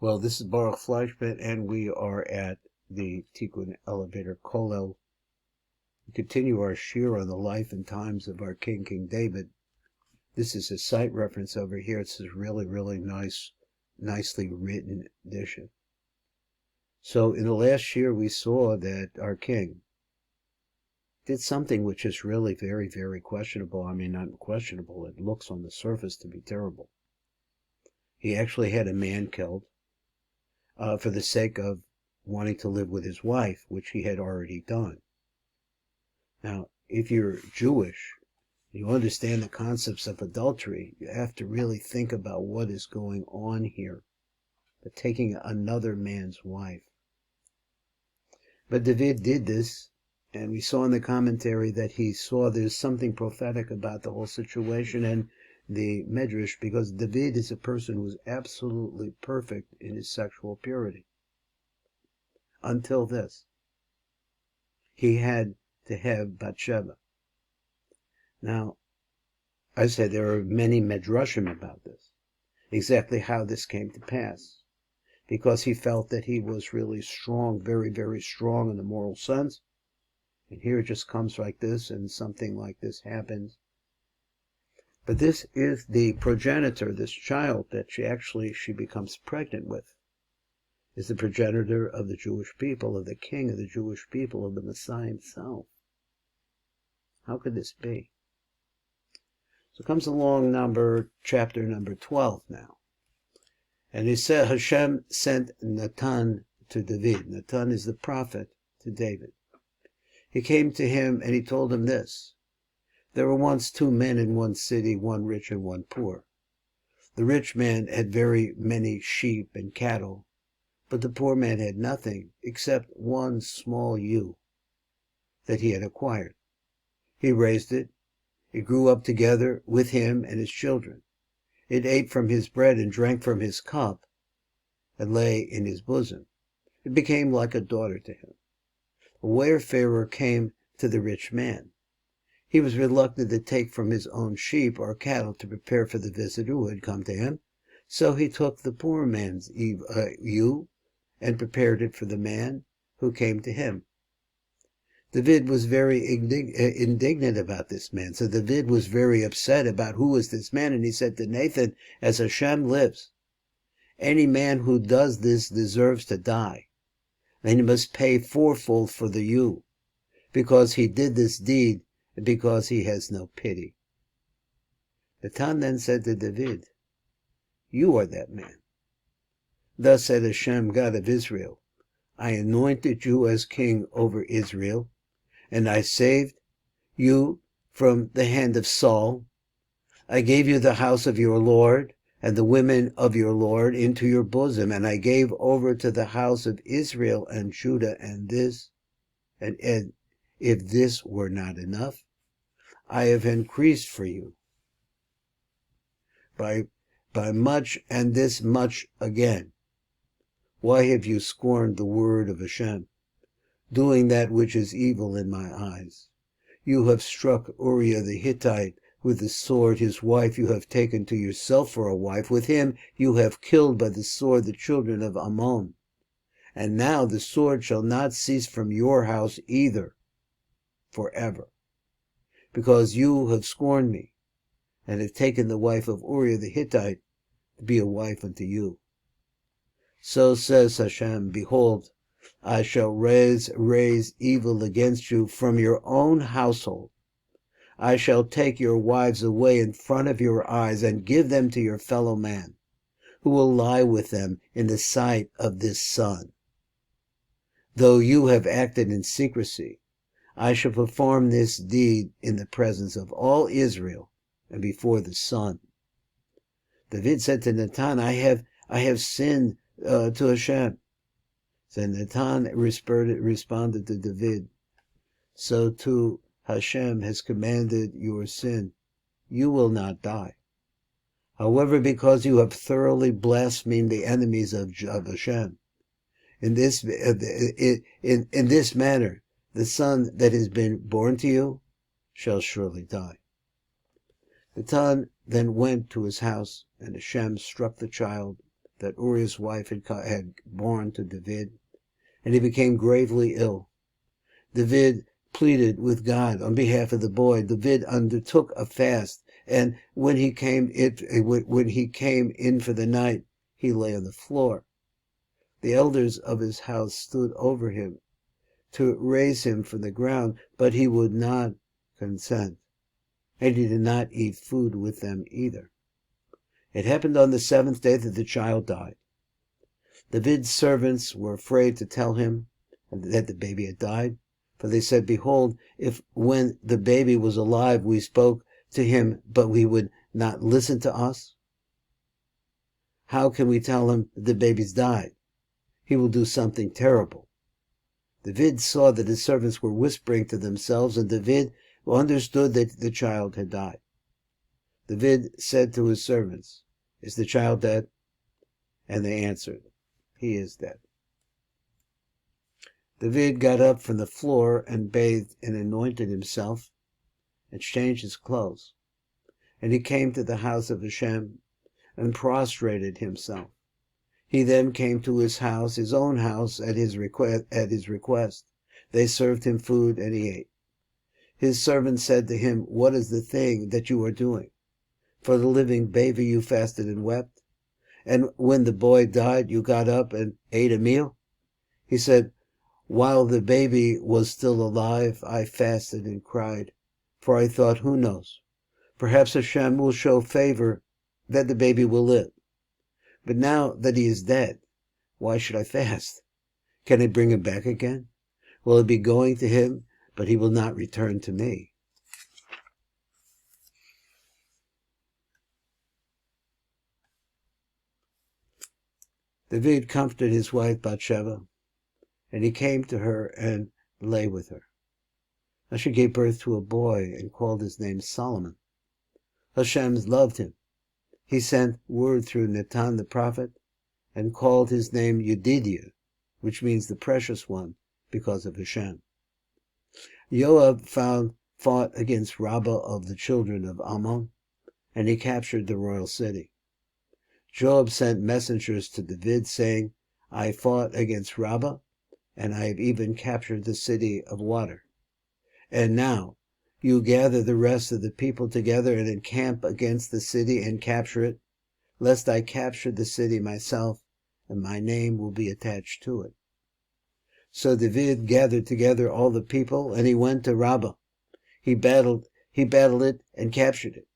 Well, this is Baruch Fleischman, and we are at the Tikkun Elevator Kollel. We continue our shir on the life and times of our King David. This is a site reference over here. It's a really nicely written edition. So in the last shir, we saw that our king did something which is really very questionable. I mean, not questionable. It looks on the surface to be terrible. He actually had a man killed for the sake of wanting to live with his wife, which he had already done. Now, if you're Jewish, you understand the concepts of adultery, you have to really think about what is going on here. But taking another man's wife. But David did this, and we saw in the commentary that he saw there's something prophetic about the whole situation and the Medrash, because David is a person who's absolutely perfect in his sexual purity. Until this. He had to have Bathsheba. Now, I said there are many Medrashim about this, exactly how this came to pass, because he felt that he was really strong, very strong in the moral sense, and here it just comes like this, and something like this happens. But this is the progenitor, this child that she becomes pregnant with, is the progenitor of the Jewish people, of the king of the Jewish people, of the Messiah himself. How could this be? So comes along chapter number 12 now. And he said, Hashem sent Natan to David. Natan is the prophet to David. He came to him and he told him this. There were once two men in one city, one rich and one poor. The rich man had very many sheep and cattle, but the poor man had nothing except one small ewe that he had acquired. He raised it. It grew up together with him and his children. It ate from his bread and drank from his cup and lay in his bosom. It became like a daughter to him. A wayfarer came to the rich man. He was reluctant to take from his own sheep or cattle to prepare for the visitor who had come to him, so he took the poor man's ewe and prepared it for the man who came to him. David was very indignant about this man. So David was very upset about who was this man. And he said to Nathan, as Hashem lives, any man who does this deserves to die. And he must pay fourfold for the ewe, because he did this deed and because he has no pity. Natan then said to David, you are that man. Thus said Hashem, God of Israel, I anointed you as king over Israel, and I saved you from the hand of Saul. I gave you the house of your Lord and the women of your Lord into your bosom, and I gave over to the house of Israel and Judah and if this were not enough, I have increased for you by much and this much again. Why have you scorned the word of Hashem, doing that which is evil in my eyes? You have struck Uriah the Hittite with the sword. His wife you have taken to yourself for a wife. With him you have killed by the sword the children of Ammon. And now the sword shall not cease from your house either, forever, because you have scorned me, and have taken the wife of Uriah the Hittite to be a wife unto you. So says Hashem, behold, I shall raise evil against you from your own household. I shall take your wives away in front of your eyes and give them to your fellow man, who will lie with them in the sight of this sun. Though you have acted in secrecy, I shall perform this deed in the presence of all Israel and before the sun. David said to Natan, I have sinned to Hashem. So Natan responded to David, so too Hashem has commanded your sin. You will not die. However, because you have thoroughly blasphemed the enemies of Hashem, in this manner, the son that has been born to you shall surely die. Natan then went to his house, and Hashem struck the child that Uriah's wife had borne to David, and he became gravely ill. David pleaded with God on behalf of the boy. David undertook a fast, and when he came in for the night, he lay on the floor. The elders of his house stood over him to raise him from the ground, but he would not consent, and he did not eat food with them either. It happened on the 7th day that the child died. David's servants were afraid to tell him that the baby had died, for they said, "Behold, if when the baby was alive we spoke to him, but he would not listen to us, how can we tell him that the baby's died? He will do something terrible." David saw that his servants were whispering to themselves, and David understood that the child had died. David said to his servants, "Is the child dead?" And they answered, "He is dead." David got up from the floor and bathed and anointed himself and changed his clothes. And he came to the house of Hashem and prostrated himself. He then came to his house, his own house, at his request. They served him food and he ate. His servant said to him, "What is the thing that you are doing? For the living baby you fasted and wept, and when the boy died you got up and ate a meal?" He said, "While the baby was still alive, I fasted and cried, for I thought, who knows, perhaps Hashem will show favor that the baby will live. But now that he is dead, why should I fast? Can I bring him back again? Will I be going to him, but he will not return to me?" David comforted his wife Bathsheba, and he came to her and lay with her. Now she gave birth to a boy and called his name Solomon. Hashem loved him. He sent word through Nathan the prophet and called his name Yedidiah, which means the precious one, because of Hashem. Joab fought against Rabbah of the children of Ammon, and he captured the royal city. Joab sent messengers to David saying, "I fought against Rabbah, and I have even captured the city of water. And now you gather the rest of the people together and encamp against the city and capture it, lest I capture the city myself, and my name will be attached to it." So David gathered together all the people, and he went to Rabbah. He battled it and captured it.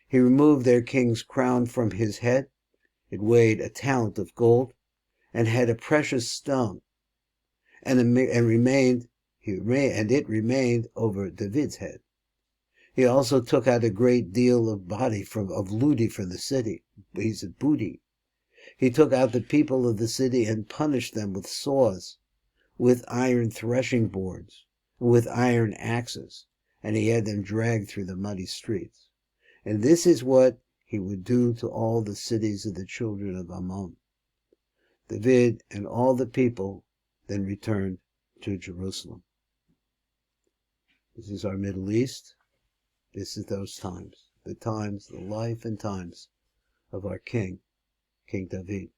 He removed their king's crown from his head. It weighed a talent of gold and had a precious stone, and it remained over David's head. He also took out a great deal of booty from the city. He said booty. He took out the people of the city and punished them with saws, with iron threshing boards, and with iron axes, and he had them dragged through the muddy streets. And this is what he would do to all the cities of the children of Ammon. David and all the people then returned to Jerusalem. This is our Middle East. This is those times, the life and times of our King David.